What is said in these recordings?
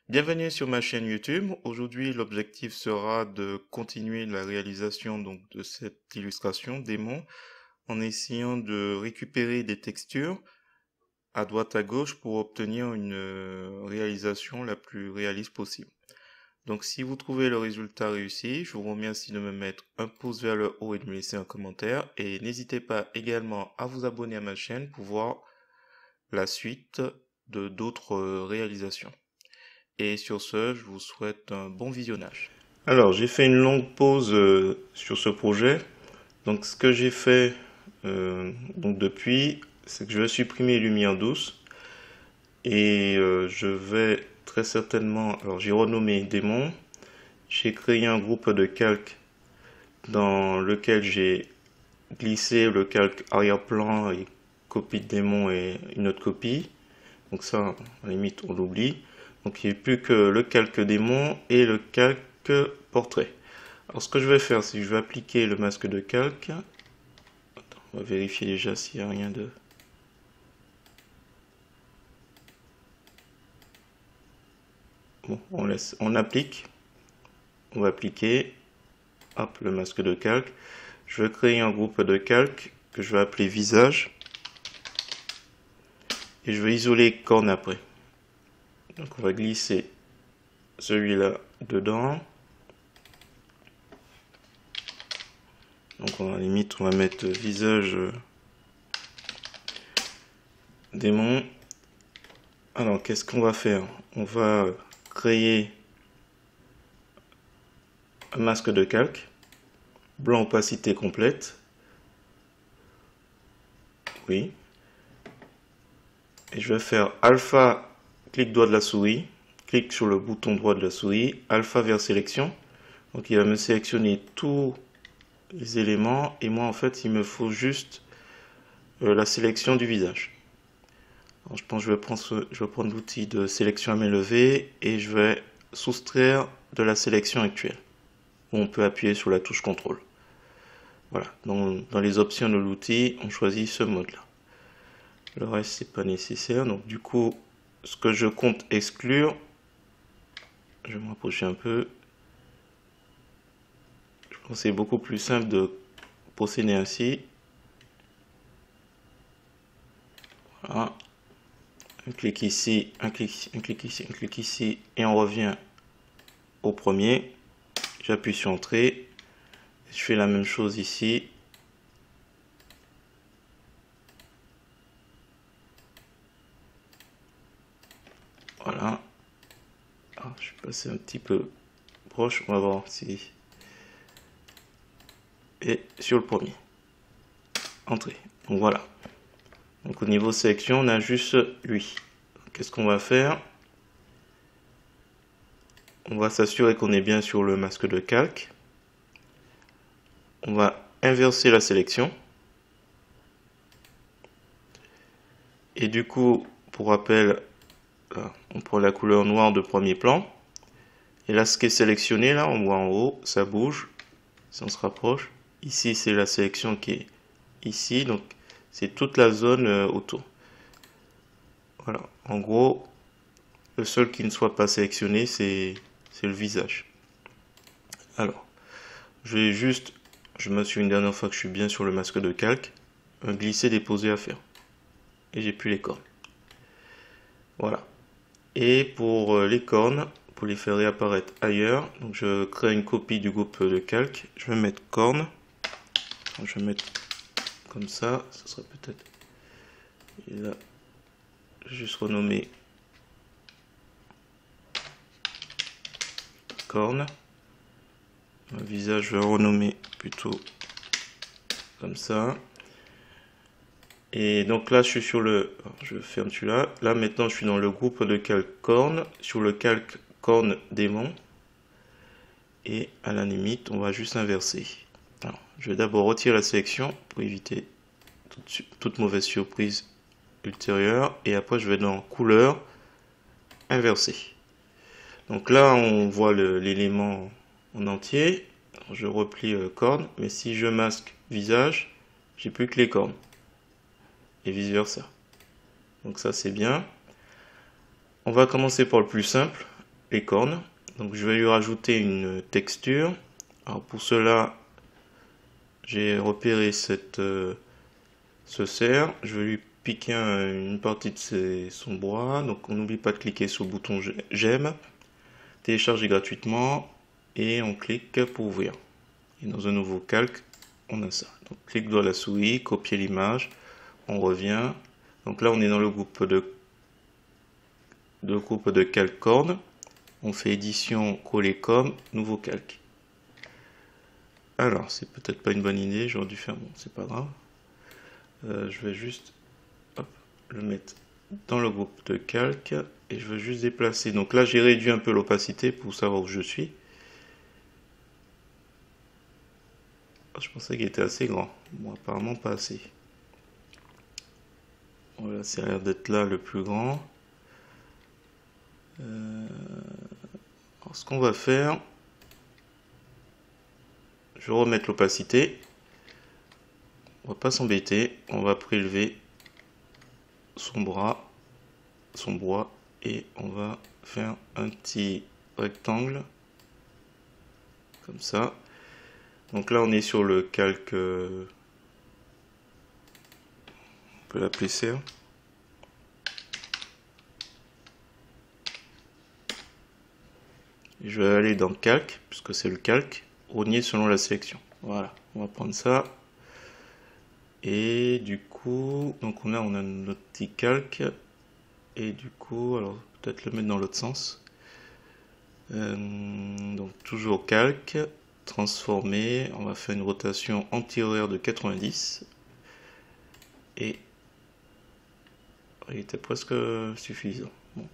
Bienvenue sur ma chaîne YouTube. Aujourd'hui, l'objectif sera de continuer la réalisation de cette illustration démon en essayant de récupérer des textures à droite à gauche pour obtenir une réalisation la plus réaliste possible. Donc si vous trouvez le résultat réussi, je vous remercie de me mettre un pouce vers le haut et de me laisser un commentaire et n'hésitez pas également à vous abonner à ma chaîne pour voir la suite de d'autres réalisations. Et sur ce, je vous souhaite un bon visionnage. Alors, j'ai fait une longue pause sur ce projet. Donc, ce que j'ai fait depuis, c'est que je vais supprimer Lumière douce. Et je vais très certainement... Alors, j'ai renommé Démon. J'ai créé un groupe de calques dans lequel j'ai glissé le calque arrière-plan et copie de Démon et une autre copie. Donc ça, à la limite, on l'oublie. Donc il n'y a plus que le calque démon et le calque portrait. Alors ce que je vais faire, c'est que je vais appliquer le masque de calque. Attends, on va vérifier déjà s'il n'y a rien de... Bon, on applique. On va appliquer. Hop, le masque de calque. Je vais créer un groupe de calque que je vais appeler visage. Et je vais isoler corne après. Donc on va glisser celui-là dedans. Donc à la limite, on va mettre visage démon. Alors qu'est-ce qu'on va faire? On va créer un masque de calque. Blanc opacité complète. Oui. Et je vais faire alpha, clic droit de la souris. Clic sur le bouton droit de la souris. Alpha vers sélection. Donc il va me sélectionner tous les éléments. Et moi en fait il me faut juste la sélection du visage. Alors, je pense que je vais prendre l'outil de sélection à main levée. Et je vais soustraire de la sélection actuelle. On peut appuyer sur la touche contrôle. Voilà, dans les options de l'outil, on choisit ce mode-là. Le reste, c'est pas nécessaire. Donc du coup, ce que je compte exclure, je vais me rapprocher un peu. Je pense que c'est beaucoup plus simple de procéder ainsi. Voilà. Un clic ici, un clic ici, un clic ici, un clic ici, et on revient au premier. J'appuie sur Entrée. Je fais la même chose ici. Voilà. Ah, je suis passé un petit peu proche. On va voir si... Et sur le premier. Entrée. Donc voilà. Donc au niveau sélection, on a juste lui. Qu'est-ce qu'on va faire? On va s'assurer qu'on est bien sur le masque de calque. On va inverser la sélection. Et du coup, pour rappel, là, on prend la couleur noire de premier plan. Et là, ce qui est sélectionné, là, on voit en haut, ça bouge. Si on se rapproche. Ici, c'est la sélection qui est ici. Donc, c'est toute la zone autour. Voilà. En gros, le seul qui ne soit pas sélectionné, c'est le visage. Alors, je m'assure une dernière fois que je suis bien sur le masque de calque. Un glisser-déposer à faire. Et j'ai plus les cornes. Voilà. Et pour les cornes, pour les faire réapparaître ailleurs, donc je crée une copie du groupe de calque. Je vais mettre cornes. Je vais mettre comme ça. Ce serait peut-être... Et là, juste renommer cornes. Un visage, je vais renommer plutôt comme ça. Et donc là, je suis sur le... Je ferme celui-là. Là, maintenant, je suis dans le groupe de calque corne, sur le calque corne démon. Et à la limite, on va juste inverser. Alors, je vais d'abord retirer la sélection pour éviter toute mauvaise surprise ultérieure. Et après, je vais dans couleur, inverser. Donc là, on voit l'élément en entier. Alors, je replie corne, mais si je masque visage, j'ai plus que les cornes. Et vice versa. Donc ça c'est bien. On va commencer par le plus simple. les cornes. Donc je vais lui rajouter une texture. Alors pour cela, j'ai repéré ce cerf. Je vais lui piquer une partie de son bras. Donc on n'oublie pas de cliquer sur le bouton j'aime, télécharger gratuitement et on clique pour ouvrir. Et dans un nouveau calque, on a ça. Donc clic droit à la souris, copier l'image, on revient. Donc là on est dans le groupe de calque corne. On fait édition, coller comme, nouveau calque. Alors, c'est peut-être pas une bonne idée, j'aurais dû faire, bon, c'est pas grave. Je vais juste hop, le mettre dans le groupe de calque et je vais juste déplacer. Donc là, j'ai réduit un peu l'opacité pour savoir où je suis. Je pensais qu'il était assez grand. Bon, apparemment pas assez. Voilà, c'est l'air d'être là le plus grand. Alors, ce qu'on va faire, je vais remettre l'opacité. On va pas s'embêter, on va prélever son bras, et on va faire un petit rectangle comme ça. Donc là on est sur le calque, on peut l'appeler cerf. Je vais aller dans calque, puisque c'est le calque, rogner selon la sélection. Voilà, on va prendre ça. Et du coup, donc on a notre petit calque. Et du coup, alors peut-être le mettre dans l'autre sens. Donc toujours calque, transformer, on va faire une rotation anti-horaire de 90. Et il était presque suffisant. Bon,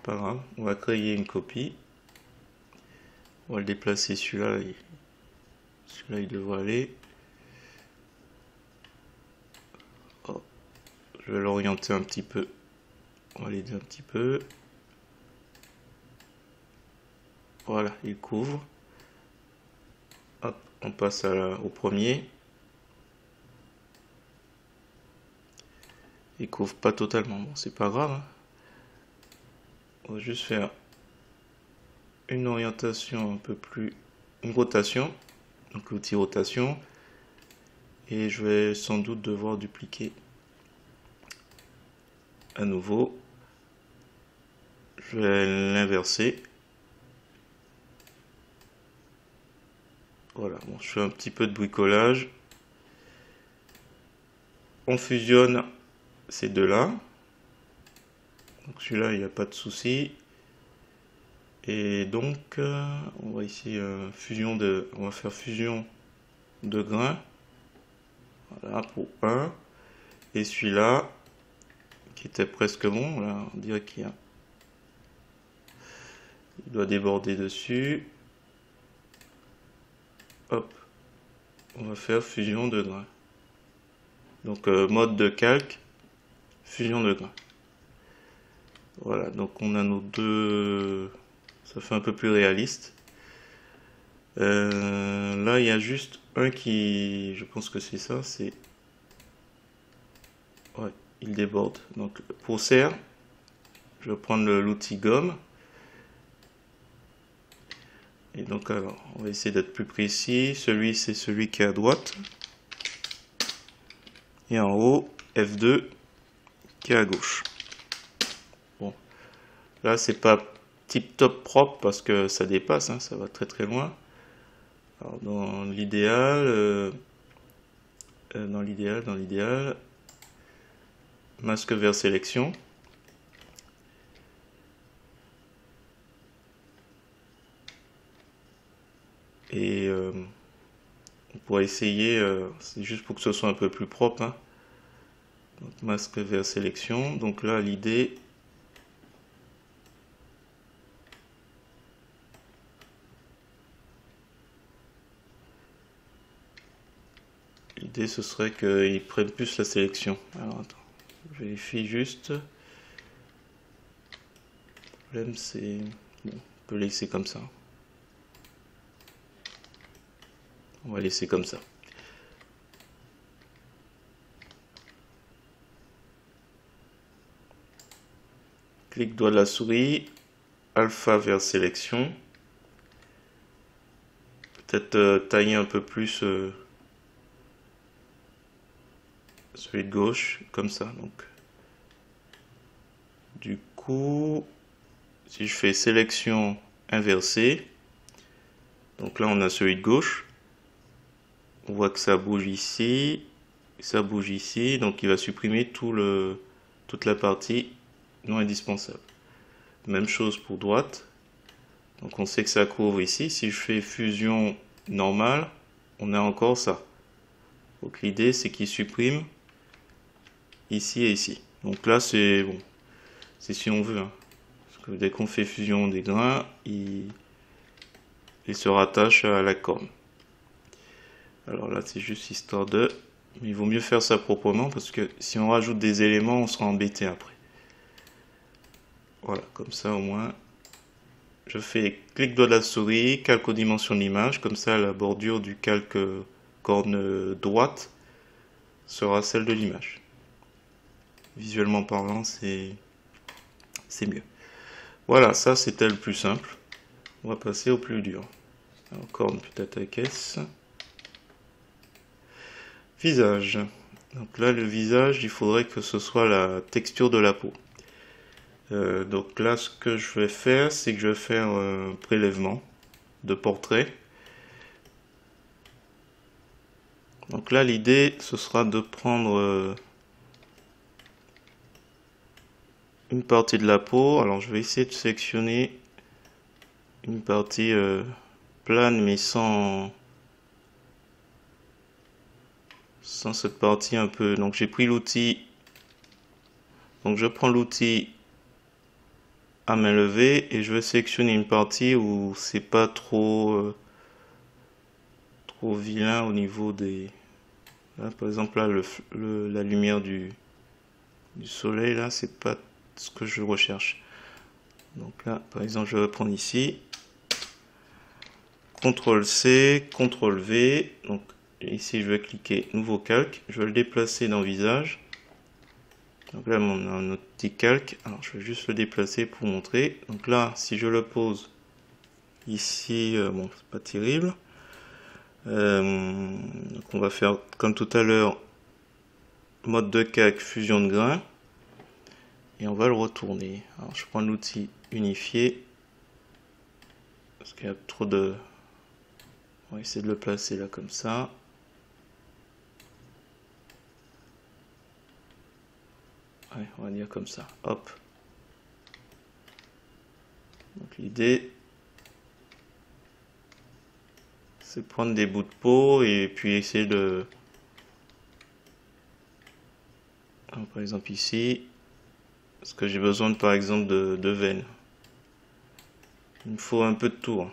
pas grave, on va créer une copie. On va le déplacer, celui-là il devrait aller. Oh, je vais l'orienter un petit peu. On va l'aider un petit peu. Voilà, il couvre. Hop, on passe au premier. Il couvre pas totalement, bon c'est pas grave, hein. On va juste faire une orientation un peu plus, une rotation, donc l'outil rotation, et je vais sans doute devoir dupliquer à nouveau. Je vais l'inverser. Voilà, bon, je fais un petit peu de bricolage. On fusionne ces deux-là. Donc celui-là, il n'y a pas de souci. Et donc, on va ici on va faire fusion de grains. Voilà pour un. Et celui-là, qui était presque bon, là, on dirait il doit déborder dessus. Hop, on va faire fusion de grains. Donc mode de calque, fusion de grains. Voilà, donc on a nos deux, ça fait un peu plus réaliste. Là, il y a juste un qui, je pense que c'est ça, c'est, ouais, il déborde. Donc pour serre, je vais prendre l'outil gomme. Et donc alors, on va essayer d'être plus précis. C'est celui qui est à droite. Et en haut, F2 qui est à gauche. Bon, là c'est pas tip top propre parce que ça dépasse, hein, ça va très très loin. Alors dans l'idéal, masque vers sélection. Et on pourrait essayer, c'est juste pour que ce soit un peu plus propre, hein. Donc, masque vers sélection. Donc là, l'idée, ce serait qu'ils prennent plus la sélection. Alors attends, je vérifie juste. Le problème c'est, bon, on peut laisser comme ça. On va laisser comme ça. Clic droit de la souris, alpha vers sélection. Peut-être tailler un peu plus celui de gauche, comme ça. Donc, du coup, si je fais sélection inversée, donc là on a celui de gauche. On voit que ça bouge ici, ça bouge ici, donc il va supprimer toute la partie non indispensable. Même chose pour droite. Donc on sait que ça couvre ici. Si je fais fusion normale, on a encore ça. Donc l'idée c'est qu'il supprime ici et ici. Donc là c'est bon, c'est si on veut, hein. Parce que dès qu'on fait fusion des grains, il se rattache à la corne. Alors là c'est juste histoire de... Mais il vaut mieux faire ça proprement parce que si on rajoute des éléments, on sera embêté après. Voilà, comme ça au moins. Je fais clic droit de la souris, calque aux dimensions de l'image, comme ça la bordure du calque corne droite sera celle de l'image. Visuellement parlant, c'est mieux. Voilà, ça c'était le plus simple. On va passer au plus dur. Alors, corne peut-être avec S. Visage. Donc là, le visage, il faudrait que ce soit la texture de la peau. Donc là, ce que je vais faire, c'est que je vais faire un prélèvement de portrait. Donc là, l'idée, ce sera de prendre une partie de la peau. Alors, je vais essayer de sélectionner une partie plane, mais sans cette partie un peu. Donc, j'ai pris l'outil. Donc, je prends l'outil à main levée et je vais sélectionner une partie où c'est pas trop vilain au niveau des... Là, par exemple, là, la lumière du soleil, là, c'est pas ce que je recherche. Donc là, par exemple, je vais prendre ici. CTRL-C, CTRL-V. Donc ici, je vais cliquer Nouveau calque. Je vais le déplacer dans Visage. Donc là, on a un autre petit calque. Alors, je vais juste le déplacer pour montrer. Donc là, si je le pose ici, bon, c'est pas terrible. Donc on va faire comme tout à l'heure, mode de calque, fusion de grains. Et on va le retourner. Alors, je prends l'outil unifié. Parce qu'il y a trop de... On va essayer de le placer là comme ça. Ouais, on va dire comme ça. Hop. Donc l'idée, c'est prendre des bouts de peau et puis essayer de... Alors, par exemple ici, parce que j'ai besoin par exemple de veines. Il me faut un peu de tout, hein.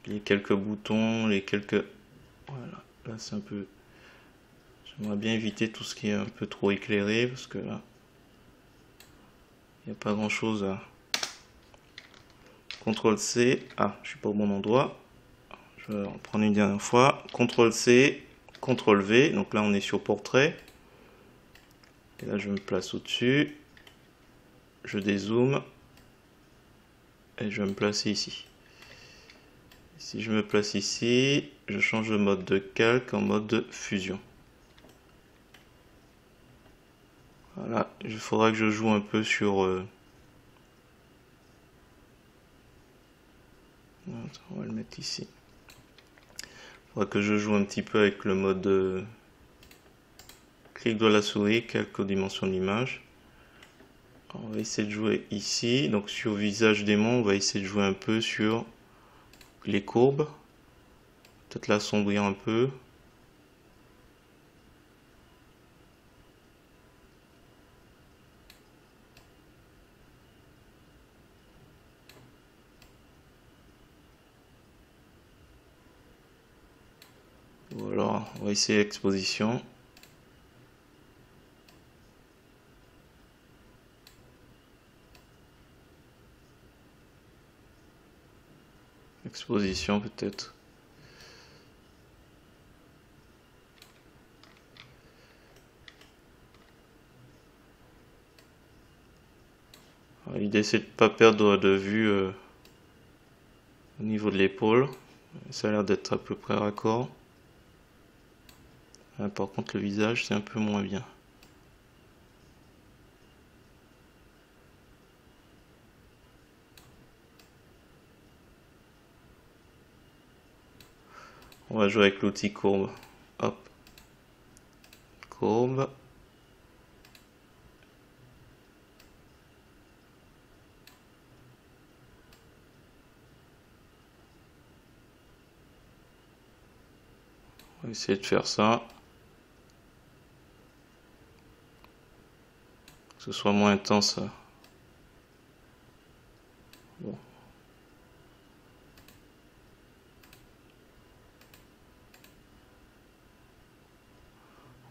Les quelques boutons, les quelques... Voilà, là c'est un peu... J'aimerais bien éviter tout ce qui est un peu trop éclairé, parce que là, il n'y a pas grand chose à... CTRL-C, ah, je suis pas au bon endroit. Je vais en prendre une dernière fois. CTRL-C, CTRL-V, donc là on est sur portrait. Et là je me place au-dessus. Je dézoome. Et je vais me placer ici. Si je me place ici, je change de mode de calque en mode de fusion. Voilà, il faudra que je joue un peu sur... On va le mettre ici. Il faudra que je joue un petit peu avec le mode clic de la souris, calque aux dimensions de l'image. On va essayer de jouer ici. Donc sur visage démon, on va essayer de jouer un peu sur les courbes. Peut-être l'assombrir un peu. Voilà, on va essayer l'exposition. Exposition peut-être. L'idée c'est de ne pas perdre de vue au niveau de l'épaule. Ça a l'air d'être à peu près raccord. Par contre le visage c'est un peu moins bien. On va jouer avec l'outil courbe. Hop. Courbe. On va essayer de faire ça. Que ce soit moins intense. Bon.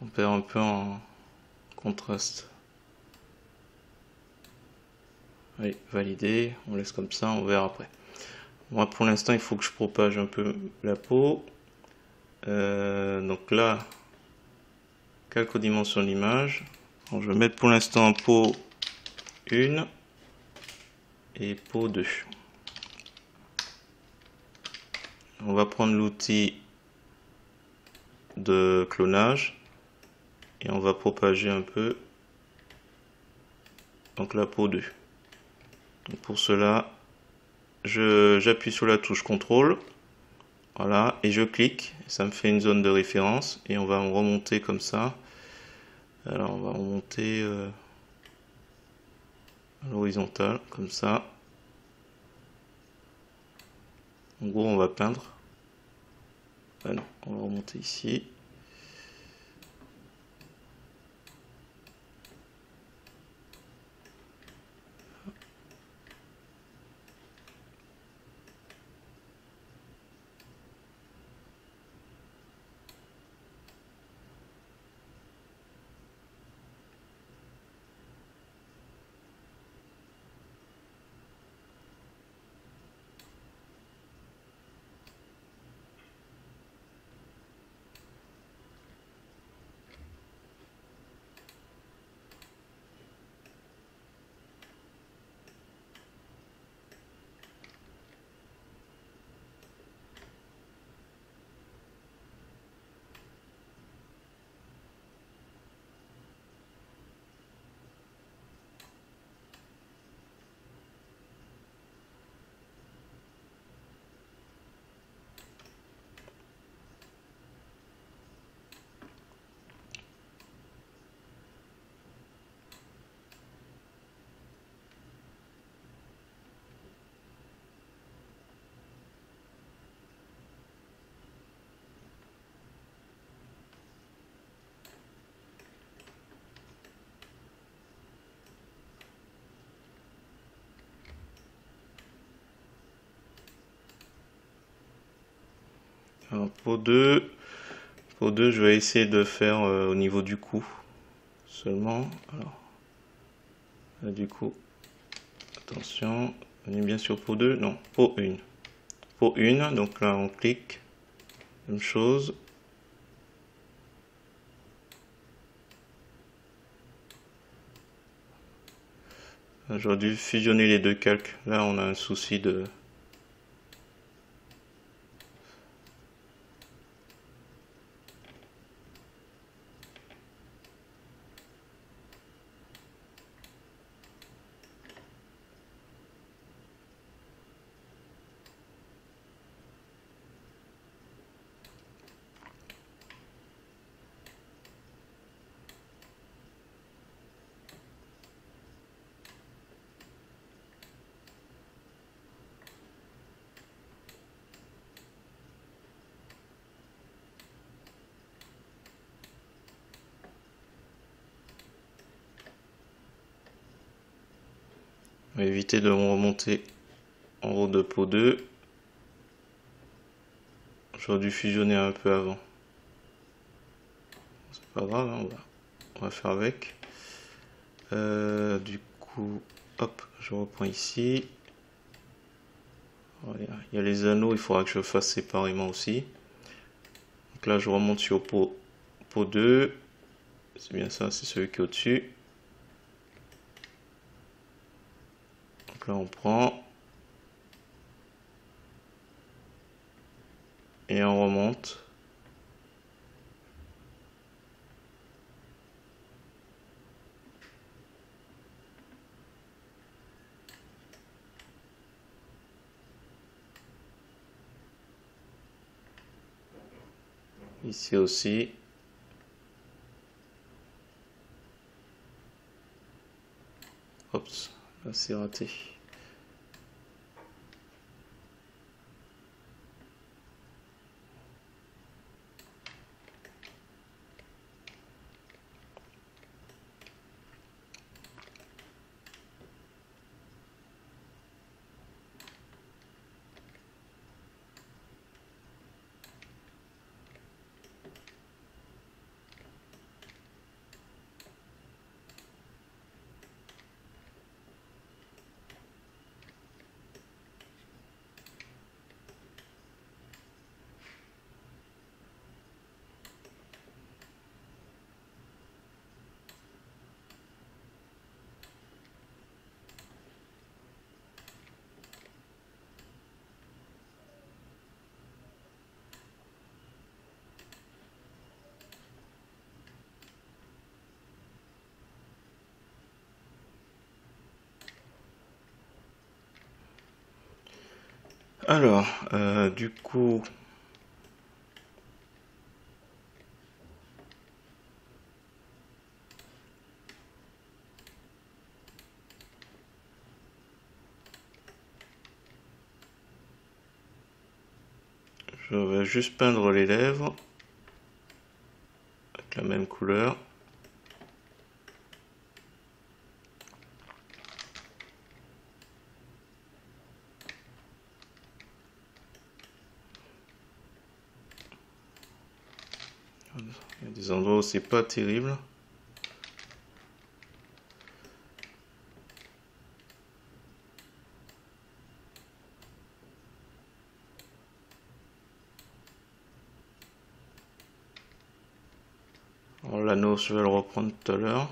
On perd un peu en contraste. Allez, validé. On laisse comme ça, on verra après. Moi pour l'instant il faut que je propage un peu la peau. Donc là, calque aux dimensions de l'image. Je vais mettre pour l'instant en peau 1 et peau 2. On va prendre l'outil de clonage et on va propager un peu donc la peau 2. Donc pour cela, j'appuie sur la touche CTRL, voilà, et je clique, ça me fait une zone de référence et on va remonter comme ça. Alors on va remonter à l'horizontale comme ça. En gros on va peindre. Ah non, on va remonter ici. Alors peau 2, je vais essayer de faire au niveau du cou seulement. Alors là, du coup, attention, on est bien sur peau 2, non, peau 1. Peau 1, donc là on clique, même chose. J'aurais dû fusionner les deux calques, là on a un souci de... On va éviter de remonter en haut de peau 2. J'aurais dû fusionner un peu avant. C'est pas grave, hein, on va faire avec. Du coup, hop, je reprends ici. Voilà, il y a les anneaux, il faudra que je fasse séparément aussi. Donc là, je remonte sur peau 2. C'est bien ça, c'est celui qui est au-dessus. Donc là on prend et on remonte. Ici aussi. Oups, là c'est raté. Alors, du coup, je vais juste peindre les lèvres avec la même couleur. Il y a des endroits où c'est pas terrible. Alors, l'anneau, je vais le reprendre tout à l'heure.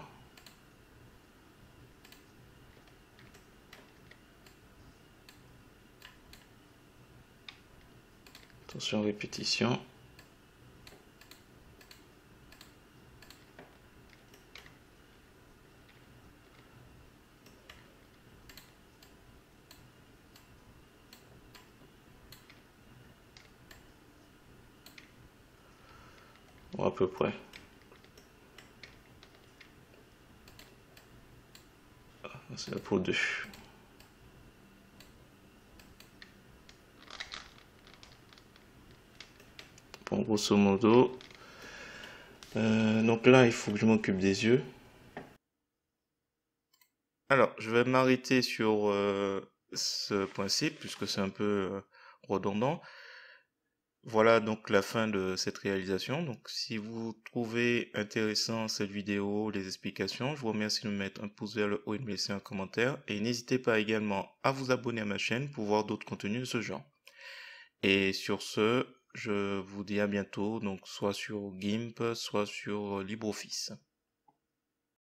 Attention, répétition. Bon, à peu près. Ah, c'est la peau 2. Bon, grosso modo. Donc là, il faut que je m'occupe des yeux. Alors, je vais m'arrêter sur ce point-ci, puisque c'est un peu redondant. Voilà donc la fin de cette réalisation. Donc, si vous trouvez intéressant cette vidéo, les explications, je vous remercie de me mettre un pouce vers le haut et de me laisser un commentaire. Et n'hésitez pas également à vous abonner à ma chaîne pour voir d'autres contenus de ce genre. Et sur ce, je vous dis à bientôt, donc soit sur GIMP, soit sur LibreOffice.